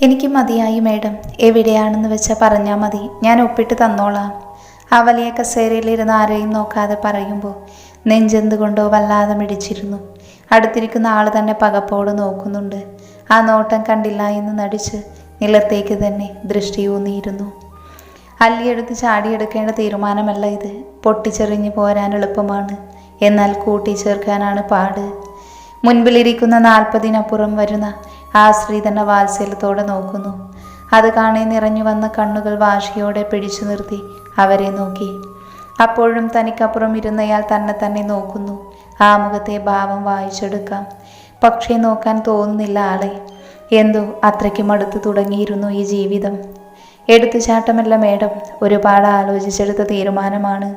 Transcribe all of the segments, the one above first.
എനിക്ക് മതിയായി മേഡം, എവിടെയാണെന്ന് വെച്ചാൽ പറഞ്ഞാൽ മതി, ഞാൻ ഒപ്പിട്ട് തന്നോളാം. ആ വലിയ കസേരയിലിരുന്ന് ആരെയും നോക്കാതെ പറയുമ്പോൾ നെഞ്ചെന്തുകൊണ്ടോ വല്ലാതെ മിടിച്ചിരുന്നു. അടുത്തിരിക്കുന്ന ആൾ തന്നെ പകപ്പോട് നോക്കുന്നുണ്ട്. ആ നോട്ടം കണ്ടില്ല എന്ന് നടിച്ച് നിലത്തേക്ക് തന്നെ ദൃഷ്ടിയൂന്നിയിരുന്നു. അല്ലിയെടുത്ത് ചാടിയെടുക്കേണ്ട തീരുമാനമല്ല ഇത്. പൊട്ടിച്ചെറിഞ്ഞു പോരാൻ എളുപ്പമാണ്, എന്നാൽ കൂട്ടിച്ചേർക്കാനാണ് പാട്. മുൻപിലിരിക്കുന്ന 40-നപ്പുറം വരുന്ന ആ സ്ത്രീ തന്നെ വാത്സല്യത്തോടെ നോക്കുന്നു. അത് കാണി നിറഞ്ഞു വന്ന കണ്ണുകൾ വാശിയോടെ പിടിച്ചു നിർത്തി അവരെ നോക്കി. അപ്പോഴും തനിക്കപ്പുറം ഇരുന്നയാൾ തന്നെ നോക്കുന്നു. ആ മുഖത്തെ ഭാവം വായിച്ചെടുക്കാം, പക്ഷേ നോക്കാൻ തോന്നുന്നില്ല ആളെ. എന്തോ അത്രയ്ക്കും അടുത്ത് തുടങ്ങിയിരുന്നു ഈ ജീവിതം. എടുത്തുചാട്ടമല്ല മേഡം, ഒരുപാട് ആലോചിച്ചെടുത്ത തീരുമാനമാണ്.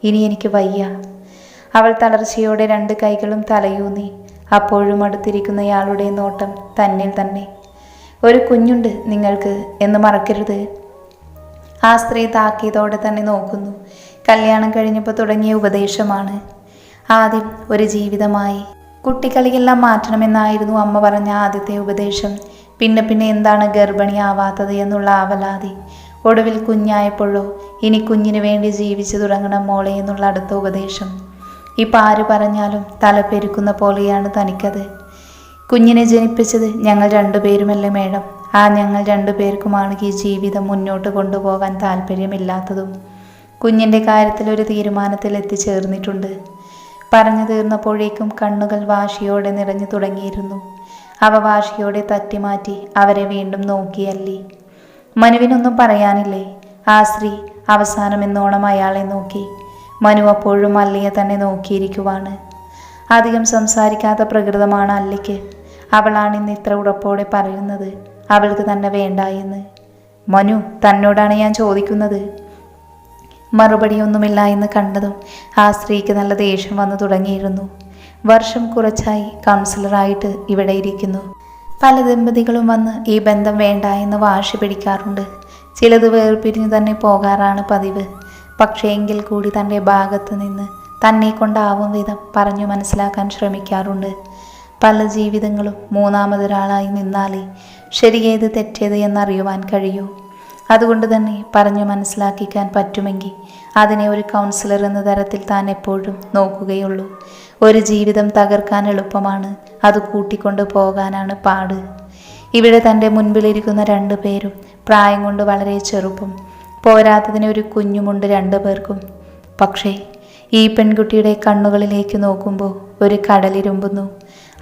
ഇനി എനിക്ക് വയ്യ. അവൾ തളർച്ചയോടെ 2 കൈകളും തലയൂന്നി. അപ്പോഴും അടുത്തിരിക്കുന്നയാളുടെ നോട്ടം തന്നിൽ തന്നെ. ഒരു കുഞ്ഞുണ്ട് നിങ്ങൾക്ക് എന്ന് മറക്കരുത്. ആ സ്ത്രീ താക്കീതോടെ തന്നെ നോക്കുന്നു. കല്യാണം കഴിഞ്ഞപ്പോൾ തുടങ്ങിയ ഉപദേശമാണ്. ആദ്യം ഒരു ജീവിതമായി കുട്ടികളിയെല്ലാം മാറ്റണമെന്നായിരുന്നു അമ്മ പറഞ്ഞ ആദ്യത്തെ ഉപദേശം. പിന്നെ എന്താണ് ഗർഭിണിയാവാത്തത് എന്നുള്ള ആവലാതി. ഒടുവിൽ കുഞ്ഞായപ്പോഴോ ഇനി കുഞ്ഞിന് വേണ്ടി ജീവിച്ചു തുടങ്ങണം മോളെ എന്നുള്ള അടുത്ത ഉപദേശം. ഇപ്പം ആര് പറഞ്ഞാലും തലപ്പെരുക്കുന്ന പോലെയാണ് തനിക്കത്. കുഞ്ഞിനെ ജനിപ്പിച്ചത് ഞങ്ങൾ 2 പേരുമല്ലേ മേഡം. ആ ഞങ്ങൾ 2 പേർക്കുമാണ് ഈ ജീവിതം മുന്നോട്ട് കൊണ്ടുപോകാൻ താല്പര്യമില്ലാത്തതും. കുഞ്ഞിൻ്റെ കാര്യത്തിൽ ഒരു തീരുമാനത്തിൽ എത്തിച്ചേർന്നിട്ടുണ്ട്. പറഞ്ഞു തീർന്നപ്പോഴേക്കും കണ്ണുകൾ വാശിയോടെ നിറഞ്ഞു തുടങ്ങിയിരുന്നു. അവ വാശിയോടെ തട്ടിമാറ്റി അവരെ വീണ്ടും നോക്കിയല്ലി. മനുവിനൊന്നും പറയാനില്ലേ? ആ സ്ത്രീ അവസാനം എന്നോണം അയാളെ നോക്കി. മനു അപ്പോഴും അല്ലിയെ തന്നെ നോക്കിയിരിക്കുവാണ്. അധികം സംസാരിക്കാത്ത പ്രകൃതമാണ് അല്ലിക്ക്. അവളാണ് ഇന്ന് ഇത്ര ഉറപ്പോടെ പറയുന്നത് അവൾക്ക് തന്നെ വേണ്ട എന്ന്. മനു, തന്നോടാണ് ഞാൻ ചോദിക്കുന്നത്. മറുപടിയൊന്നുമില്ല എന്ന് കണ്ടതും ആ സ്ത്രീക്ക് നല്ല ദേഷ്യം വന്നു തുടങ്ങിയിരുന്നു. വർഷം കുറച്ചായി കൗൺസിലറായിട്ട് ഇവിടെ ഇരിക്കുന്നു. പല ദമ്പതികളും വന്ന് ഈ ബന്ധം വേണ്ട എന്ന് വാശി പിടിക്കാറുണ്ട്. ചിലത് വേർപിരിഞ്ഞു തന്നെ പോകാറാണ് പതിവ്. പക്ഷേ എങ്കിൽ കൂടി തൻ്റെ ഭാഗത്ത് നിന്ന് തന്നെ കൊണ്ടാവും വിധം പറഞ്ഞു മനസ്സിലാക്കാൻ ശ്രമിക്കാറുണ്ട്. പല ജീവിതങ്ങളും മൂന്നാമതൊരാളായി നിന്നാലേ ശരിയേത് തെറ്റേത് എന്നറിയുവാൻ കഴിയൂ. അതുകൊണ്ട് തന്നെ പറഞ്ഞു മനസ്സിലാക്കിക്കാൻ പറ്റുമെങ്കിൽ അതിനെ ഒരു കൗൺസിലർ എന്ന തരത്തിൽ താൻ എപ്പോഴും നോക്കുകയുള്ളൂ. ഒരു ജീവിതം തകർക്കാൻ എളുപ്പമാണ്, അത് കൂട്ടിക്കൊണ്ട് പോകാനാണ് പാട്. ഇവിടെ തൻ്റെ മുൻപിലിരിക്കുന്ന 2 പേരും പ്രായം കൊണ്ട് വളരെ ചെറുപ്പം. പോരാത്തതിന് ഒരു കുഞ്ഞുമുണ്ട് 2 പേർക്കും. പക്ഷേ ഈ പെൺകുട്ടിയുടെ കണ്ണുകളിലേക്ക് നോക്കുമ്പോൾ ഒരു കടലിരുമ്പുന്നു.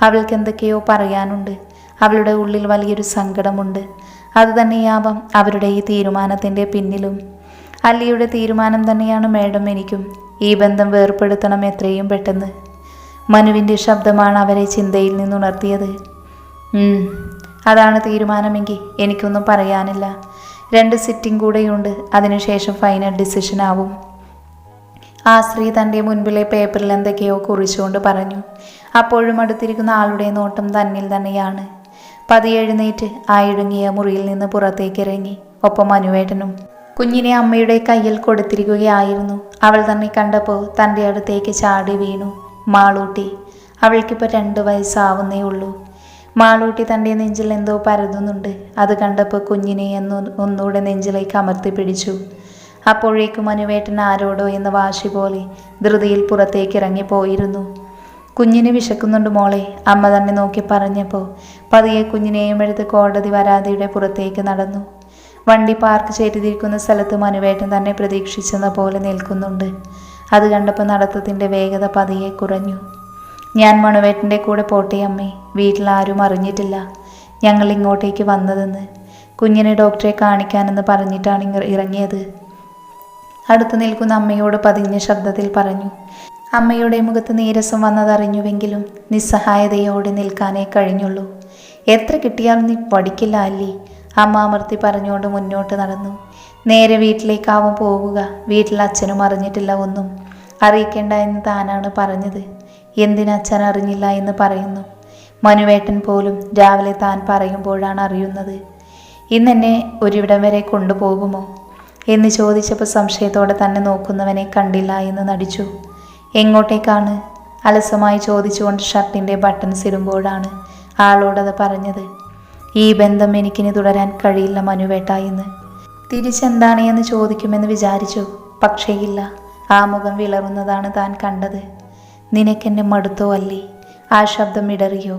അവൾക്ക് എന്തൊക്കെയോ പറയാനുണ്ട്. അവളുടെ ഉള്ളിൽ വലിയൊരു സങ്കടമുണ്ട്. അതുതന്നെയാവാം അവരുടെ ഈ തീരുമാനത്തിൻ്റെ പിന്നിലും. അല്ലിയുടെ തീരുമാനം തന്നെയാണ് മേഡം എനിക്കും. ഈ ബന്ധം വേർപ്പെടുത്തണം എത്രയും പെട്ടെന്ന്. മനുവിൻ്റെ ശബ്ദമാണ് അവരെ ചിന്തയിൽ നിന്നുണർത്തിയത്. അതാണ് തീരുമാനമെങ്കിൽ എനിക്കൊന്നും പറയാനില്ല. 2 സിറ്റിംഗ് കൂടെയുണ്ട്, അതിനുശേഷം ഫൈനൽ ഡിസിഷൻ ആവും. ആ സ്ത്രീ തൻ്റെ മുൻപിലെ പേപ്പറിൽ എന്തൊക്കെയോ കുറിച്ചുകൊണ്ട് പറഞ്ഞു. അപ്പോഴും അടുത്തിരിക്കുന്ന ആളുടെ നോട്ടം തന്നിൽ തന്നെയാണ്. പതിയെ എഴുന്നേറ്റ് ആ ഇടുങ്ങിയ മുറിയിൽ നിന്ന് പുറത്തേക്കിറങ്ങി. ഒപ്പം മനുവേട്ടനും. കുഞ്ഞിനെ അമ്മയുടെ കയ്യിൽ കൊടുത്തിരിക്കുകയായിരുന്നു. അവൾ തന്നെ കണ്ടപ്പോൾ തൻ്റെ അടുത്തേക്ക് ചാടി വീണു. മാളൂട്ടി. അവൾക്കിപ്പോൾ 2 വയസ്സാവുന്നേ ഉള്ളൂ. മാളൂട്ടി തൻ്റെ നെഞ്ചിൽ എന്തോ പരതുന്നുണ്ട്. അത് കണ്ടപ്പോൾ കുഞ്ഞിനെ ഒന്നുകൂടെ നെഞ്ചിലേക്ക് അമർത്തി പിടിച്ചു. അപ്പോഴേക്കും മനുവേട്ടൻ ആരോടോ എന്ന വാശി പോലെ ധൃതിയിൽ പുറത്തേക്ക് ഇറങ്ങിപ്പോയിരുന്നു. കുഞ്ഞിന് വിശക്കുന്നുണ്ട് മോളെ, അമ്മ തന്നെ നോക്കി പറഞ്ഞപ്പോൾ പതിയെ കുഞ്ഞിനെയും എടുത്ത് കോടതി വരാതിയുടെ പുറത്തേക്ക് നടന്നു. വണ്ടി പാർക്ക് ചെയ്തിരിക്കുന്ന സ്ഥലത്ത് മനുവേട്ടൻ തന്നെ പ്രതീക്ഷിച്ചെന്ന പോലെ നിൽക്കുന്നുണ്ട്. അത് കണ്ടപ്പോൾ നടത്തത്തിൻ്റെ വേഗത പതിയെ കുറഞ്ഞു. ഞാൻ മനുവേട്ടൻ്റെ കൂടെ പോട്ടെ അമ്മേ, വീട്ടിലാരും അറിഞ്ഞിട്ടില്ല ഞങ്ങൾ ഇങ്ങോട്ടേക്ക് വന്നതെന്ന്. കുഞ്ഞിനെ ഡോക്ടറെ കാണിക്കാനെന്ന് പറഞ്ഞിട്ടാണ് ഇറങ്ങിയത്. അടുത്തു നിൽക്കുന്ന അമ്മയോട് പതിഞ്ഞ ശബ്ദത്തിൽ പറഞ്ഞു. അമ്മയുടെ മുഖത്ത് നീരസം വന്നതറിഞ്ഞുവെങ്കിലും നിസ്സഹായതയോടെ നിൽക്കാനേ കഴിഞ്ഞുള്ളൂ. എത്ര കിട്ടിയാലും നീ പഠിക്കില്ല അല്ലി, അമ്മ അമർത്തി പറഞ്ഞുകൊണ്ട് മുന്നോട്ട് നടന്നു. നേരെ വീട്ടിലേക്കാവും പോവുക. വീട്ടിൽ അച്ഛനും അറിഞ്ഞിട്ടില്ല ഒന്നും. അറിയിക്കേണ്ട എന്ന് താനാണ് പറഞ്ഞത്. എന്തിനച്ഛൻ അറിഞ്ഞില്ല എന്ന് പറയുന്നു? മനുവേട്ടൻ പോലും രാവിലെ താൻ പറയുമ്പോഴാണ് അറിയുന്നത്. ഇന്നെന്നെ ഒരിവിടം വരെ കൊണ്ടുപോകുമോ എന്ന് ചോദിച്ചപ്പോൾ സംശയത്തോടെ തന്നെ നോക്കുന്നവനെ കണ്ടില്ല എന്ന് നടിച്ചു. എങ്ങോട്ടേക്കാണ്? അലസമായി ചോദിച്ചുകൊണ്ട് ഷർട്ടിൻ്റെ ബട്ടൺസ് ഇടുമ്പോഴാണ് ആളോടത് പറഞ്ഞത്. ഈ ബന്ധം എനിക്കിനി തുടരാൻ കഴിയില്ല മനുവേട്ട എന്ന്. തിരിച്ചെന്താണ് എന്ന് ചോദിക്കുമെന്ന് വിചാരിച്ചു. പക്ഷേ ഇല്ല. ആ മുഖം വിളറുന്നതാണ് താൻ കണ്ടത്. നിനക്കെന്നെ മടുത്തോ അല്ലേ? ആ ശബ്ദം ഇടറിയോ?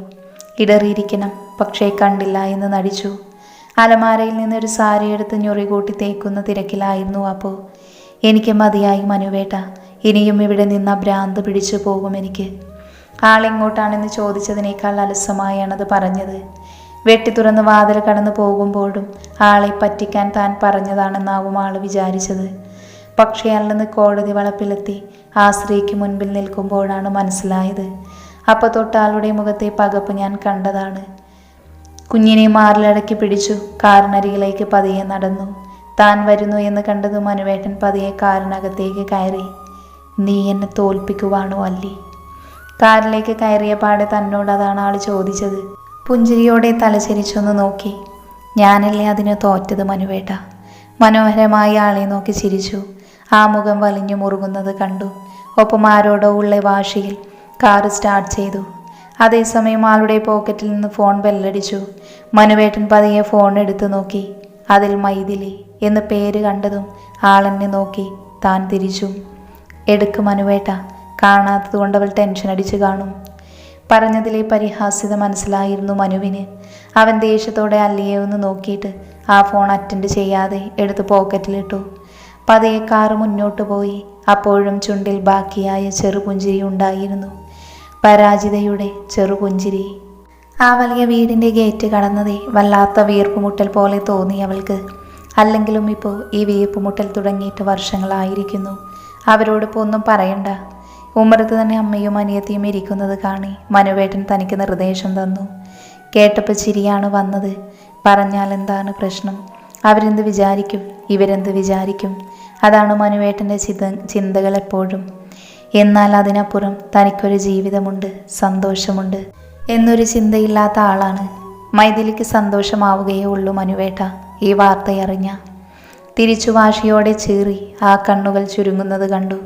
ഇടറിയിരിക്കണം, പക്ഷേ കണ്ടില്ല എന്ന് നടിച്ചു. അലമാരയിൽ നിന്നൊരു സാരി എടുത്ത് ഞൊറികൂട്ടി തേക്കുന്ന തിരക്കിലായിരുന്നു അപ്പോൾ. എനിക്ക് മതിയായി മനുവേട്ട, ഇനിയും ഇവിടെ നിന്ന ഭ്രാന്ത് പിടിച്ചു പോകും എനിക്ക്. ആളെങ്ങോട്ടാണെന്ന് ചോദിച്ചതിനേക്കാൾ അലസമായാണത് പറഞ്ഞത്. വെട്ടി തുറന്ന് വാതിൽ കടന്നു പോകുമ്പോഴും ആളെ പറ്റിക്കാൻ താൻ പറഞ്ഞതാണെന്നാവും ആൾ വിചാരിച്ചത്. പക്ഷേ അല്ലെന്ന് കോടതി വളപ്പിലെത്തി ആ സ്ത്രീക്ക് മുൻപിൽ നിൽക്കുമ്പോഴാണ് മനസ്സിലായത്. അപ്പോൾ തൊട്ട് ആളുടെ മുഖത്തെ പകപ്പ് ഞാൻ കണ്ടതാണ്. കുഞ്ഞിനെ മാറിലടക്കി പിടിച്ചു കാറിനരികിലേക്ക് പതിയെ നടന്നു. താൻ വരുന്നു എന്ന് കണ്ടത് മനുവേട്ടൻ പതിയെ കാറിനകത്തേക്ക് കയറി. നീ എന്നെ തോൽപ്പിക്കുവാണോ അല്ലേ? കാറിലേക്ക് കയറിയ പാടെ തന്നോട് അതാണ് ആൾ ചോദിച്ചത്. പുഞ്ചിരിയോടെ തലചരിച്ചൊന്ന് നോക്കി. ഞാനല്ലേ അതിന് തോറ്റത് മനുവേട്ട. മനോഹരമായി ആളെ നോക്കി ചിരിച്ചു. ആ മുഖം വലിഞ്ഞു മുറുകുന്നത് കണ്ടു. ഒപ്പം ആരോടോ ഉള്ള വാശിയിൽ കാറ് സ്റ്റാർട്ട് ചെയ്തു. അതേസമയം ആളുടെ പോക്കറ്റിൽ നിന്ന് ഫോൺ ബെല്ലടിച്ചു. മനുവേട്ടൻ പതിയെ ഫോൺ എടുത്തു നോക്കി. അതിൽ മൈഥിലി എന്ന് പേര് കണ്ടതും ആളെന്നെ നോക്കി. താൻ തിരിച്ചു. എടുക്ക് മനുവേട്ട, കാണാത്തത് കൊണ്ട് അവൾ ടെൻഷൻ അടിച്ചു കാണും. പറഞ്ഞതിലെ പരിഹാസ്യത മനസ്സിലായിരുന്നു മനുവിന്. അവൻ ദേഷ്യത്തോടെ അല്ലിയെ ഒന്ന് നോക്കിയിട്ട് ആ ഫോൺ അറ്റൻഡ് ചെയ്യാതെ എടുത്ത് പോക്കറ്റിലിട്ടു. പതിയെ കാറ് മുന്നോട്ട് പോയി. അപ്പോഴും ചുണ്ടിൽ ബാക്കിയായ ചെറുപുഞ്ചിരി ഉണ്ടായിരുന്നു. പരാജിതയുടെ ചെറുപുഞ്ചിരി. ആ വലിയ വീടിൻ്റെ ഗേറ്റ് കടന്നതേ വല്ലാത്ത വീർപ്പുമുട്ടൽ പോലെ തോന്നി അവൾക്ക്. അല്ലെങ്കിലും ഇപ്പോൾ ഈ വീർപ്പുമുട്ടൽ തുടങ്ങിയിട്ട് വർഷങ്ങളായിരിക്കുന്നു. അവരോടിപ്പോൾ ഒന്നും പറയണ്ട. ഉമ്മറത്ത് തന്നെ അമ്മയും അനിയത്തിയും ഇരിക്കുന്നത് കാണി മനുവേട്ടൻ തനിക്ക് നിർദ്ദേശം തന്നു. കേട്ടപ്പോൾ ചിരിയാണ് വന്നത്. പറഞ്ഞാൽ എന്താണ് പ്രശ്നം? അവരെന്ത് വിചാരിക്കും? ഇവരെന്ത് വിചാരിക്കും? അതാണ് മനുവേട്ടൻ്റെ ചിന്തകൾ എപ്പോഴും. എന്നാൽ അതിനപ്പുറം തനിക്കൊരു ജീവിതമുണ്ട്, സന്തോഷമുണ്ട് എന്നൊരു ചിന്തയില്ലാത്ത ആളാണ്. മൈഥിലിക്ക് സന്തോഷമാവുകയേ ഉള്ളൂ മനുവേട്ട ഈ വാർത്തയറിഞ്ഞ. തിരിച്ചു വാശിയോടെ ചീറി ആ കണ്ണുകൾ ചുരുങ്ങുന്നത് കണ്ടു.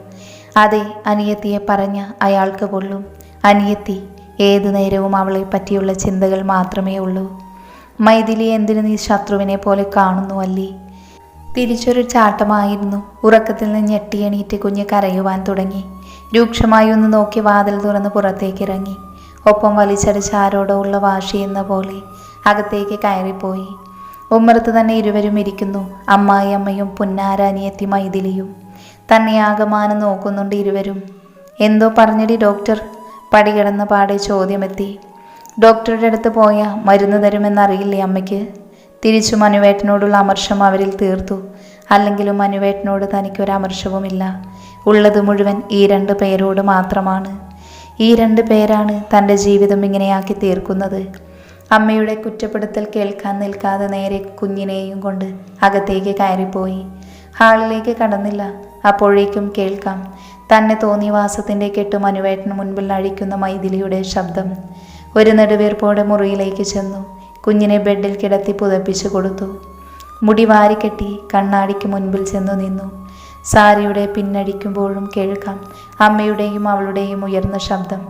അതെ, അനിയത്തിയെ പറഞ്ഞ അയാൾക്ക് പൊള്ളും. അനിയത്തി ഏതു നേരവും അവളെ പറ്റിയുള്ള ചിന്തകൾ മാത്രമേ ഉള്ളൂ. മൈഥിലി എന്തിനു നീ ശത്രുവിനെ പോലെ കാണുന്നു അല്ലേ? തിരിച്ചൊരു ചാട്ടമായിരുന്നു. ഉറക്കത്തിൽ നിന്ന് ഞെട്ടിയെണീറ്റ് കുഞ്ഞ് കരയുവാൻ തുടങ്ങി. രൂക്ഷമായി ഒന്ന് നോക്കി വാതിൽ തുറന്ന് പുറത്തേക്കിറങ്ങി. ഒപ്പം വലിച്ചടിച്ച് ആരോടോ ഉള്ള വാശി എന്ന പോലെ അകത്തേക്ക് കയറിപ്പോയി. ഉമ്മറത്ത് തന്നെ ഇരുവരും ഇരിക്കുന്നു. അമ്മായി അമ്മയും പുന്നാര അനിയത്തി മൈഥിലിയും. തന്നെ ആകമാനം നോക്കുന്നുണ്ട് ഇരുവരും. എന്തോ പറഞ്ഞടി ഡോക്ടർ? പടികിടന്ന പാടെ ചോദ്യമെത്തി. ഡോക്ടറുടെ അടുത്ത് പോയാൽ മരുന്ന് തരുമെന്നറിയില്ലേ അമ്മയ്ക്ക്? തിരിച്ചു മനുവേട്ടനോടുള്ള അമർഷം അവരിൽ തീർത്തു. അല്ലെങ്കിലും മനുവേട്ടനോട് തനിക്കൊരു അമർഷവുമില്ല. ഉള്ളത് മുഴുവൻ ഈ 2 പേരോട് മാത്രമാണ്. ഈ 2 പേരാണ് തൻ്റെ ജീവിതം ഇങ്ങനെയാക്കി തീർക്കുന്നത്. അമ്മയുടെ കുറ്റപ്പെടുത്തൽ കേൾക്കാൻ നിൽക്കാതെ നേരെ കുഞ്ഞിനെയും കൊണ്ട് അകത്തേക്ക് കയറിപ്പോയി. ഹാളിലേക്ക് കടന്നില്ല. അപ്പോഴേക്കും കേൾക്കാം തന്നെ തോന്നിവാസത്തിൻ്റെ കെട്ട് മനുവേട്ടന് മുൻപിൽ അഴിക്കുന്ന മൈഥിലിയുടെ ശബ്ദം. ഒരു നെടുവീർപ്പോടെ മുറിയിലേക്ക് ചെന്നു. കുഞ്ഞിനെ ബെഡിൽ കിടത്തി പുതപ്പിച്ചു കൊടുത്തു. മുടി വാരിക്കെട്ടി കണ്ണാടിക്ക് മുൻപിൽ ചെന്നു നിന്നു. സാരിയുടെ പിന്നടിക്കുമ്പോഴും കേൾക്കാം അമ്മയുടെയും അവളുടെയും ഉയർന്ന ശബ്ദം.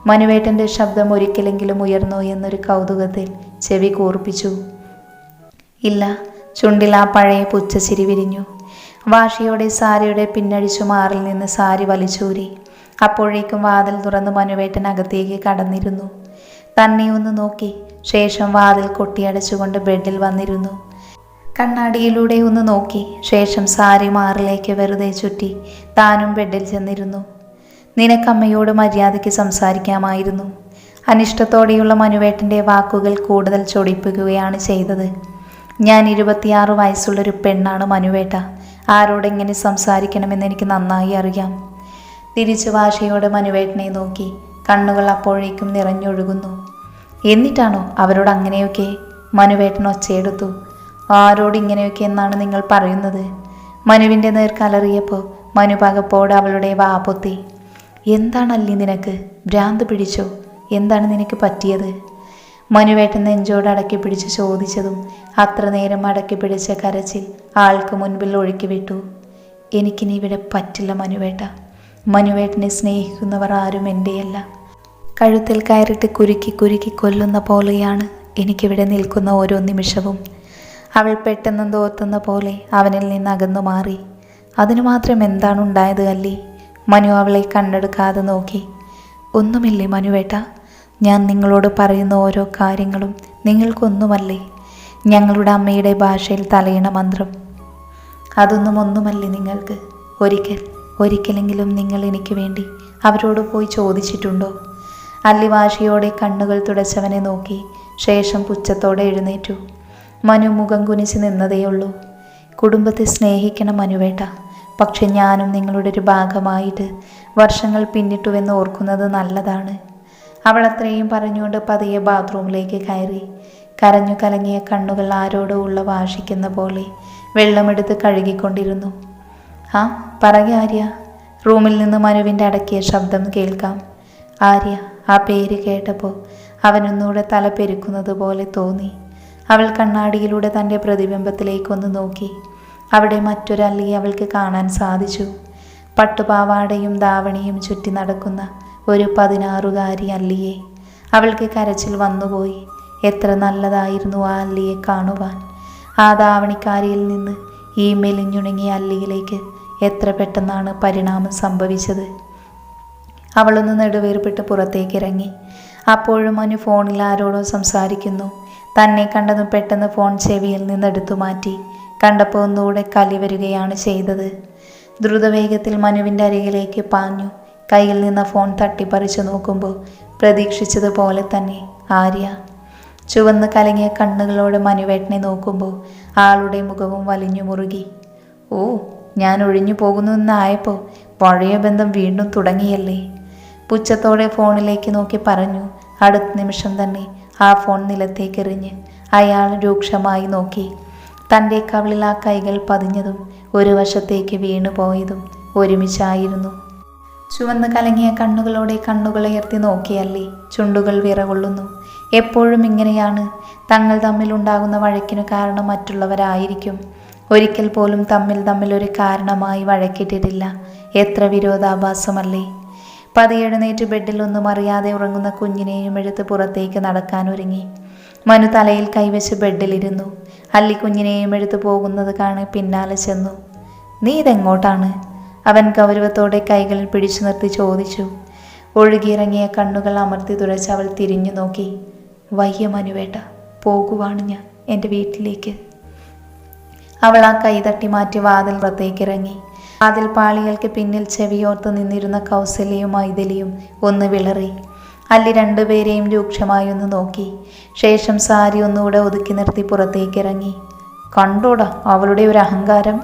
മനുവേട്ടൻ്റെ ശബ്ദം ഒരിക്കലെങ്കിലും ഉയർന്നോ എന്നൊരു കൗതുകത്തിൽ ചെവി കൂർപ്പിച്ചു. ഇല്ല. ചുണ്ടിൽ ആ പഴയ പുച്ഛച്ചിരി വിരിഞ്ഞു. വാശിയോടെ സാരിയുടെ പിന്നടിച്ചു മാറിൽ നിന്ന് സാരി വലിച്ചൂരി. അപ്പോഴേക്കും വാതിൽ തുറന്ന് മനുവേട്ടൻ അകത്തേക്ക് കടന്നിരുന്നു. തന്നെ ഒന്ന് നോക്കി ശേഷം വാതിൽ കൊട്ടിയടച്ചുകൊണ്ട് ബെഡിൽ വന്നിരുന്നു. കണ്ണാടിയിലൂടെ ഒന്ന് നോക്കി ശേഷം സാരി മാറിലേക്ക് വെറുതെ ചുറ്റി താനും ബെഡിൽ ചെന്നിരുന്നു. നിനക്കമ്മയോട് മര്യാദയ്ക്ക് സംസാരിക്കാമായിരുന്നു. അനിഷ്ടത്തോടെയുള്ള മനുവേട്ടൻ്റെ വാക്കുകൾ കൂടുതൽ ചൊടിപ്പിക്കുകയാണ് ചെയ്തത്. ഞാൻ 26 വയസ്സുള്ളൊരു പെണ്ണാണ് മനുവേട്ട. ആരോടെങ്ങനെ സംസാരിക്കണമെന്ന് എനിക്ക് നന്നായി അറിയാം. തിരിച്ചു വാശിയോടെ മനുവേട്ടനെ നോക്കി. കണ്ണുകൾ അപ്പോഴേക്കും നിറഞ്ഞൊഴുകുന്നു. എന്നിട്ടാണോ അവരോട് അങ്ങനെയൊക്കെ? മനുവേട്ടൻ ഒച്ചയെടുത്തു. ആരോട് ഇങ്ങനെയൊക്കെ എന്നാണ് നിങ്ങൾ പറയുന്നത്? മനുവിൻ്റെ നേർ കലറിയപ്പോൾ മനു പകപ്പോടെ അവളുടെ വാ പൊത്തി. എന്താണല്ലേ നിനക്ക്? ഭ്രാന്ത് പിടിച്ചോ? എന്താണ് നിനക്ക് പറ്റിയത്? മനുവേട്ടൻ നെഞ്ചോട് അടക്കി പിടിച്ച് ചോദിച്ചതും അത്ര നേരം അടക്കി പിടിച്ച കരച്ചിൽ ആൾക്ക് മുൻപിൽ ഒഴുക്കി വിട്ടു. എനിക്കിനി ഇവിടെ പറ്റില്ല മനുവേട്ട. മനുവേട്ടനെ സ്നേഹിക്കുന്നവർ ആരും എൻ്റെയല്ല. കഴുത്തിൽ കയറിട്ട് കുരുക്കി കുരുക്കി കൊല്ലുന്ന പോലെയാണ് എനിക്കിവിടെ നിൽക്കുന്ന ഓരോ നിമിഷവും. അവൾ പെട്ടെന്ന് തോർത്തുന്ന പോലെ അവനിൽ നിന്ന് അകന്നു മാറി. അതിനു മാത്രം എന്താണ് ഉണ്ടായത് അല്ലി? മനു അവളെ കണ്ണെടുക്കാതെ നോക്കി. ഒന്നുമില്ലേ മനുവേട്ട, ഞാൻ നിങ്ങളോട് പറയുന്ന ഓരോ കാര്യങ്ങളും നിങ്ങൾക്കൊന്നുമല്ലേ? ഞങ്ങളുടെ അമ്മയുടെ ഭാഷയിൽ തലയണ മന്ത്രം, ഒന്നുമല്ലേ നിങ്ങൾക്ക്? ഒരിക്കലെങ്കിലും നിങ്ങൾ എനിക്ക് വേണ്ടി അവരോട് പോയി ചോദിച്ചിട്ടുണ്ടോ? അല്ലി വാശിയോടെ കണ്ണുകൾ തുടച്ചവനെ നോക്കി ശേഷം പുച്ഛത്തോടെ എഴുന്നേറ്റു. മനു മുഖം കുനിച്ച് നിന്നതേയുള്ളൂ. കുടുംബത്തെ സ്നേഹിക്കണം മനുവേട്ട, പക്ഷെ ഞാനും നിങ്ങളുടെ ഒരു ഭാഗമായിട്ട് വർഷങ്ങൾ പിന്നിട്ടുവെന്ന് ഓർക്കുന്നത് നല്ലതാണ്. അവൾ അത്രയും പറഞ്ഞുകൊണ്ട് പതിയെ ബാത്റൂമിലേക്ക് കയറി. കരഞ്ഞു കലങ്ങിയ കണ്ണുകൾ ആരോടോ ഉള്ള വാശിക്കുന്ന പോലെ വെള്ളമെടുത്ത് കഴുകിക്കൊണ്ടിരുന്നു. ആ പറയ ആര്യ. റൂമിൽ നിന്ന് മനുവിൻ്റെ അടക്കിയ ശബ്ദം കേൾക്കാം. ആര്യ. ആ പേര് കേട്ടപ്പോൾ അവനൊന്നുകൂടെ തല പെരുക്കുന്നത് പോലെ തോന്നി. അവൾ കണ്ണാടിയിലൂടെ തൻ്റെ പ്രതിബിംബത്തിലേക്കൊന്ന് നോക്കി. അവിടെ മറ്റൊരല്ലി അവൾക്ക് കാണാൻ സാധിച്ചു. പട്ടുപാവാടയും ധാവണിയും ചുറ്റി നടക്കുന്ന ഒരു 16-കാരി അല്ലിയെ. അവൾക്ക് കരച്ചിൽ വന്നുപോയി. എത്ര നല്ലതായിരുന്നു ആ അല്ലിയെ കാണുവാൻ. ആ ധാവണിക്കാരിയിൽ നിന്ന് ഈ മെലിഞ്ഞുണങ്ങിയ അല്ലിയിലേക്ക് എത്ര പെട്ടെന്നാണ് പരിണാമം സംഭവിച്ചത്. അവളൊന്ന് നെടുവേർപ്പിട്ട് പുറത്തേക്കിറങ്ങി. അപ്പോഴും മനു ഫോണിൽ ആരോടോ സംസാരിക്കുന്നു. തന്നെ കണ്ടതും പെട്ടെന്ന് ഫോൺ ചെവിയിൽ നിന്നെടുത്തു മാറ്റി. കണ്ടപ്പോൾ ഒന്നുകൂടെ കലി വരികയാണ് ചെയ്തത്. ദ്രുതവേഗത്തിൽ മനുവിൻ്റെ അരികിലേക്ക് പാഞ്ഞു. കയ്യിൽ നിന്ന് ഫോൺ തട്ടിപ്പറിച്ചു നോക്കുമ്പോൾ പ്രതീക്ഷിച്ചതുപോലെ തന്നെ ആര്യ. ചുവന്ന് കലങ്ങിയ കണ്ണുകളോടെ മനുവേട്ടനെ നോക്കുമ്പോൾ ആളുടെ മുഖവും വലിഞ്ഞു മുറുകി. ഓ, ഞാൻ ഒഴിഞ്ഞു പോകുന്നുവെന്നായപ്പോൾ പഴയ ബന്ധം വീണ്ടും തുടങ്ങിയല്ലേ? പുച്ഛത്തോടെ ഫോണിലേക്ക് നോക്കി പറഞ്ഞു. അടുത്ത നിമിഷം തന്നെ ആ ഫോൺ നിലത്തേക്കെറിഞ്ഞ് അയാൾ രൂക്ഷമായി നോക്കി. തൻ്റെ കവിളിൽ ആ കൈകൾ പതിഞ്ഞതും ഒരു വശത്തേക്ക് വീണുപോയതും ഒരുമിച്ചായിരുന്നു. ചുവന്ന് കലങ്ങിയ കണ്ണുകളോടെ കണ്ണുകളുയർത്തി നോക്കിയല്ലേ. ചുണ്ടുകൾ വിറകൊള്ളുന്നു. എപ്പോഴും ഇങ്ങനെയാണ്. തങ്ങൾ തമ്മിലുണ്ടാകുന്ന വഴക്കിനു കാരണം മറ്റുള്ളവരായിരിക്കും. ഒരിക്കൽ പോലും തമ്മിൽ ഒരു കാരണമായി വഴക്കിട്ടിട്ടില്ല. എത്ര വിരോധാഭാസമല്ലേ? പതിയെഴുന്നേറ്റ് ബെഡിൽ ഒന്നും അറിയാതെ ഉറങ്ങുന്ന കുഞ്ഞിനെയും എടുത്ത് പുറത്തേക്ക് നടക്കാനൊരുങ്ങി. മനു തലയിൽ കൈവച്ച് ബെഡിലിരുന്നു. അല്ലി കുഞ്ഞിനെയും എടുത്ത് പോകുന്നത് കാണെ പിന്നാലെ ചെന്നു. നീ ഇതെങ്ങോട്ടാണ്? അവൻ ഗൗരവത്തോടെ കൈകളിൽ പിടിച്ചു നിർത്തി ചോദിച്ചു. ഒഴുകിയിറങ്ങിയ കണ്ണുകൾ അമർത്തി തുറച്ച് അവൾ തിരിഞ്ഞു നോക്കി. വയ്യ മനുവേട്ട, പോകുവാണ് ഞാൻ എൻ്റെ വീട്ടിലേക്ക്. അവൾ ആ കൈ തട്ടി മാറ്റി വാതിൽ പുറത്തേക്കിറങ്ങി. വാതിൽ പാളികൾക്ക് പിന്നിൽ ചെവിയോർത്ത് നിന്നിരുന്ന കൗസല്യയും മൈഥിലിയും ഒന്ന് വിളറി. അല്ലി രണ്ടുപേരെയും രൂക്ഷമായി ഒന്ന് നോക്കി. ശേഷം സാരി ഒന്നുകൂടെ ഒതുക്കി നിർത്തി പുറത്തേക്കിറങ്ങി. കണ്ടോടാ അവളുടെ ഒരു അഹങ്കാരം.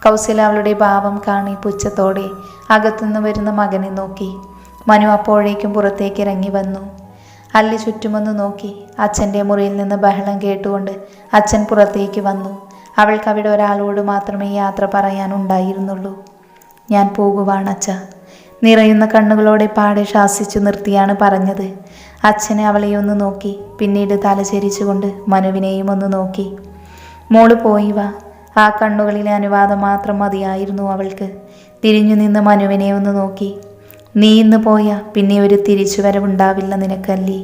കൗസല്യ അവളുടെ ഭാവം കാണി പുച്ഛത്തോടെ അകത്തുനിന്ന് വരുന്ന മകനെ നോക്കി. മനു അപ്പോഴേക്കും പുറത്തേക്കിറങ്ങി വന്നു. അല്ലി ചുറ്റുമൊന്ന് നോക്കി. അച്ഛൻ്റെ മുറിയിൽ നിന്ന് ബഹളം കേട്ടുകൊണ്ട് അച്ഛൻ പുറത്തേക്ക് വന്നു. അവൾക്ക് അവിടെ ഒരാളോട് മാത്രമേ യാത്ര പറയാനുണ്ടായിരുന്നുള്ളൂ. ഞാൻ പോകുവാണ് അച്ഛ. നിറയുന്ന കണ്ണുകളോടെ പാടെ ശാസിച്ചു നിർത്തിയാണ് പറഞ്ഞത്. അച്ഛനെ അവളെ ഒന്ന് നോക്കി. പിന്നീട് തലചരിച്ചുകൊണ്ട് മനുവിനെയും ഒന്ന് നോക്കി. മോള് പോയി വാ. ആ കണ്ണുകളിലെ അനുവാദം മാത്രം മതിയായിരുന്നു അവൾക്ക്. തിരിഞ്ഞു നിന്ന് മനുവിനെ ഒന്ന് നോക്കി. നീ ഇന്ന് പോയാ പിന്നെ ഒരു തിരിച്ചുവരവുണ്ടാവില്ല നിനക്കല്ലി.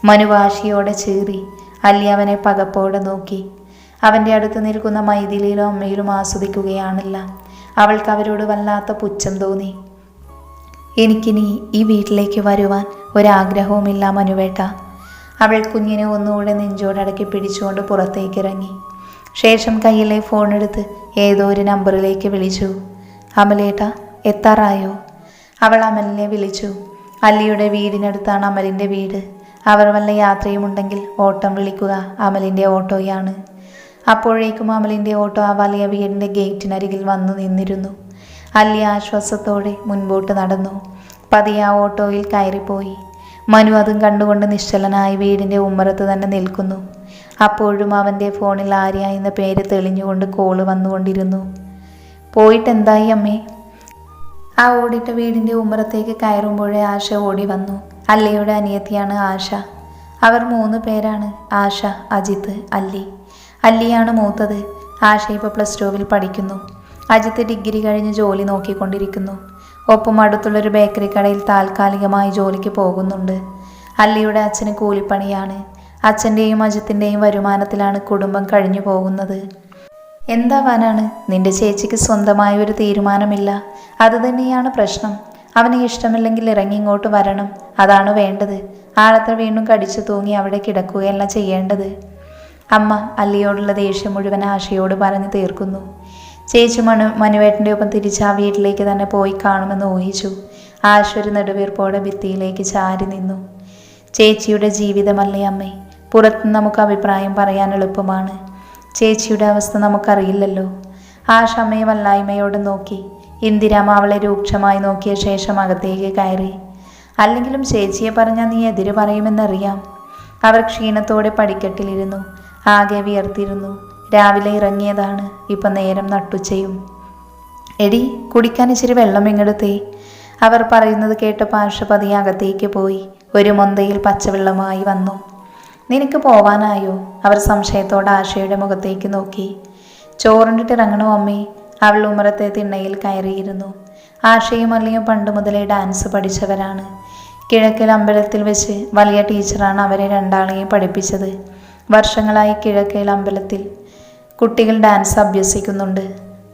മനു വാശിയോടെ ചീറി. അല്ലി അവനെ പകപ്പോടെ നോക്കി. അവൻ്റെ അടുത്ത് നിൽക്കുന്ന മൈഥിലിയിലും അമ്മയിലും ആസ്വദിക്കുകയാണല്ല. അവൾക്ക് അവരോട് വല്ലാത്ത പുച്ഛം തോന്നി. എനിക്കിനി ഈ വീട്ടിലേക്ക് വരുവാൻ ഒരാഗ്രഹവുമില്ല മനുവേട്ട. അവൾ കുഞ്ഞിനെ ഒന്നുകൂടെ നെഞ്ചോടടക്കി പിടിച്ചുകൊണ്ട് പുറത്തേക്കിറങ്ങി. ശേഷം കയ്യിലെ ഫോണെടുത്ത് ഏതോ ഒരു നമ്പറിലേക്ക് വിളിച്ചു. അമലേട്ട, എത്താറായോ? അവൾ അമലിനെ വിളിച്ചു. അല്ലിയുടെ വീടിനടുത്താണ് അമലിൻ്റെ വീട്. അവർ വല്ല യാത്രയുമുണ്ടെങ്കിൽ ഓട്ടം വിളിക്കുക. അമലിൻ്റെ ഓട്ടോയാണ്. അപ്പോഴേക്കും അമലിൻ്റെ ഓട്ടോ ആ വലിയ വീടിൻ്റെ ഗേറ്റിനരികിൽ വന്നു നിന്നിരുന്നു. അല്ലി ആശ്വാസത്തോടെ മുൻപോട്ട് നടന്നു. പതിയെ ആ ഓട്ടോയിൽ കയറിപ്പോയി. മനു അതും കണ്ടുകൊണ്ട് നിശ്ചലനായി വീടിൻ്റെ ഉമ്മറത്ത് തന്നെ നിൽക്കുന്നു. അപ്പോഴും അവൻ്റെ ഫോണിൽ ആര്യ എന്ന പേര് തെളിഞ്ഞുകൊണ്ട് കോള് വന്നുകൊണ്ടിരുന്നു. പോയിട്ടെന്തായി അമ്മേ? ആ ഓടിട്ട വീടിൻ്റെ ഉമ്മറത്തേക്ക് കയറുമ്പോഴേ ആശ ഓടി വന്നു. അല്ലയുടെ അനിയത്തിയാണ് ആശ. അവർ 3 പേരാണ്. ആശ, അജിത്ത്, അല്ലി. അല്ലിയാണ് മൂത്തത്. ആശ ഇപ്പോൾ +2 പഠിക്കുന്നു. അജിത്ത് ഡിഗ്രി കഴിഞ്ഞ് ജോലി നോക്കിക്കൊണ്ടിരിക്കുന്നു. ഒപ്പം അടുത്തുള്ളൊരു ബേക്കറി കടയിൽ താൽക്കാലികമായി ജോലിക്ക് പോകുന്നുണ്ട്. അല്ലിയുടെ അച്ഛന് കൂലിപ്പണിയാണ്. അച്ഛൻ്റെയും അജിത്തിൻ്റെയും വരുമാനത്തിലാണ് കുടുംബം കഴിഞ്ഞു പോകുന്നത്. എന്താവാനാണ്? നിന്റെ ചേച്ചിക്ക് സ്വന്തമായ ഒരു തീരുമാനമില്ല. അതുതന്നെയാണ് പ്രശ്നം. അവന് ഇഷ്ടമില്ലെങ്കിൽ ഇറങ്ങി ഇങ്ങോട്ട് വരണം. അതാണ് വേണ്ടത്. ആളത്ര വീണ്ടും കടിച്ചു തൂങ്ങി അവിടെ കിടക്കുകയല്ല ചെയ്യേണ്ടത്. അമ്മ അല്ലിയോടുള്ള ദേഷ്യം മുഴുവൻ ആശയോട് പറഞ്ഞു തീർക്കുന്നു. ചേച്ചി മനുവേട്ടൻ്റെ ഒപ്പം തിരിച്ച് ആ വീട്ടിലേക്ക് തന്നെ പോയി കാണുമെന്ന് ഊഹിച്ചു. ആശ ഒരു നെടുവീർപ്പോടെ ഭിത്തിയിലേക്ക് ചാരി നിന്നു. ചേച്ചിയുടെ ജീവിതമല്ലേ അമ്മേ? പുറത്ത് നമുക്ക് അഭിപ്രായം പറയാൻ എളുപ്പമാണ്. ചേച്ചിയുടെ അവസ്ഥ നമുക്കറിയില്ലല്ലോ. ആശ അമ്മയെ വല്ലായ്മയോടെ നോക്കി. ഇന്ദിരാമ അവളെ രൂക്ഷമായി നോക്കിയ ശേഷം അകത്തേക്ക് കയറി. അല്ലെങ്കിലും ചേച്ചിയെ പറഞ്ഞാൽ നീ എതിര് പറയുമെന്നറിയാം. അവർ ക്ഷീണത്തോടെ പടിക്കെട്ടിലിരുന്നു. ആകെ വിയർത്തിരുന്നു. രാവിലെ ഇറങ്ങിയതാണ്. ഇപ്പം നേരം നട്ടുച്ചയും. എടി, കുടിക്കാൻ ഇച്ചിരി വെള്ളം ഇങ്ങെടുത്തേ. അവർ പറയുന്നത് കേട്ടപ്പോൾ ആശ പതിയെ അകത്തേക്ക് പോയി. ഒരു മൊന്തയിൽ പച്ചവെള്ളമായി വന്നു. നിനക്ക് പോവാനായോ? അവർ സംശയത്തോടെ ആശയുടെ മുഖത്തേക്ക് നോക്കി. ചോറുണ്ടിട്ട് ഇറങ്ങണോ അമ്മേ? അവൾ ഉമ്മറത്തെ തിണ്ണയിൽ കയറിയിരുന്നു. ആശയും അല്ലിയും പണ്ട് മുതലേ ഡാൻസ് പഠിച്ചവരാണ്. കിഴക്കൽ അമ്പലത്തിൽ വെച്ച് വലിയ ടീച്ചറാണ് അവരെ രണ്ടാളെയും പഠിപ്പിച്ചത്. വർഷങ്ങളായി കിഴക്കൽ അമ്പലത്തിൽ കുട്ടികൾ ഡാൻസ് അഭ്യസിക്കുന്നുണ്ട്.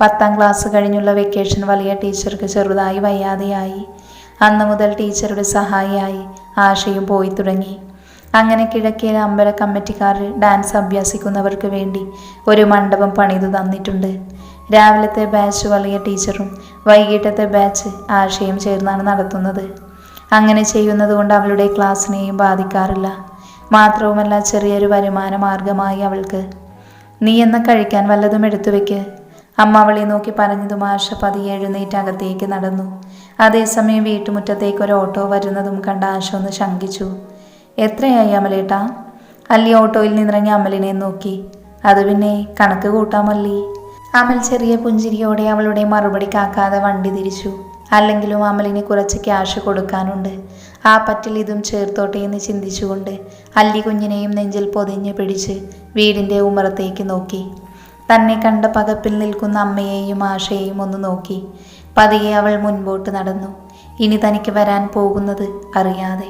10ാം ക്ലാസ് കഴിഞ്ഞുള്ള വെക്കേഷൻ വലിയ ടീച്ചർക്ക് ചെറുതായി വയ്യാതെയായി. അന്ന് മുതൽ ടീച്ചറുടെ സഹായിയായി ആശയും പോയി തുടങ്ങി. അങ്ങനെ കിഴക്കയിലെ അമ്പല കമ്മിറ്റിക്കാർ ഡാൻസ് അഭ്യസിക്കുന്നവർക്ക് വേണ്ടി ഒരു മണ്ഡപം പണിതു തന്നിട്ടുണ്ട്. രാവിലത്തെ ബാച്ച് വലിയ ടീച്ചറും വൈകിട്ടത്തെ ബാച്ച് ആശയും ചേർന്നാണ് നടത്തുന്നത്. അങ്ങനെ ചെയ്യുന്നത് കൊണ്ട് അവളുടെ ക്ലാസ്സിനെയും ബാധിക്കാറില്ല. മാത്രവുമല്ല, ചെറിയൊരു വരുമാന മാർഗമായി അവൾക്ക്. നീ എന്ന കഴിക്കാൻ വല്ലതും എടുത്തു വെക്ക്. അമ്മ അവളെ നോക്കി പറഞ്ഞതും ആശ പതിയെ എഴുന്നേറ്റ് അകത്തേക്ക് നടന്നു. അതേസമയം വീട്ടുമുറ്റത്തേക്ക് ഒരു ഓട്ടോ വരുന്നതും കണ്ട ആശ ഒന്ന് ശങ്കിച്ചു. എത്രയായി അമലേട്ടാ? അല്ലി ഓട്ടോയിൽ നിന്നിറങ്ങി അമലിനെ നോക്കി. അത് പിന്നെ കണക്ക് കൂട്ടാമല്ലി. അമൽ ചെറിയ പുഞ്ചിരിയോടെ അവളുടെ മറുപടി കാക്കാതെ വണ്ടി തിരിച്ചു. അല്ലെങ്കിലും അമലിന് കുറച്ച് ക്യാഷ് കൊടുക്കാനുണ്ട്. ആ പറ്റിൽ ഇതും ചേർത്തോട്ടെ എന്ന് ചിന്തിച്ചുകൊണ്ട് അല്ലി കുഞ്ഞിനെയും നെഞ്ചിൽ പൊതിഞ്ഞ് പിടിച്ച് വീടിൻ്റെ ഉമ്മറത്തേക്ക് നോക്കി. തന്നെ കണ്ട പകപ്പിൽ നിൽക്കുന്ന അമ്മയെയും ആശയെയും ഒന്ന് നോക്കി. പതിയെ അവൾ മുൻപോട്ട് നടന്നു. ഇനി തനിക്ക് വരാൻ പോകുന്നത് അറിയാതെ.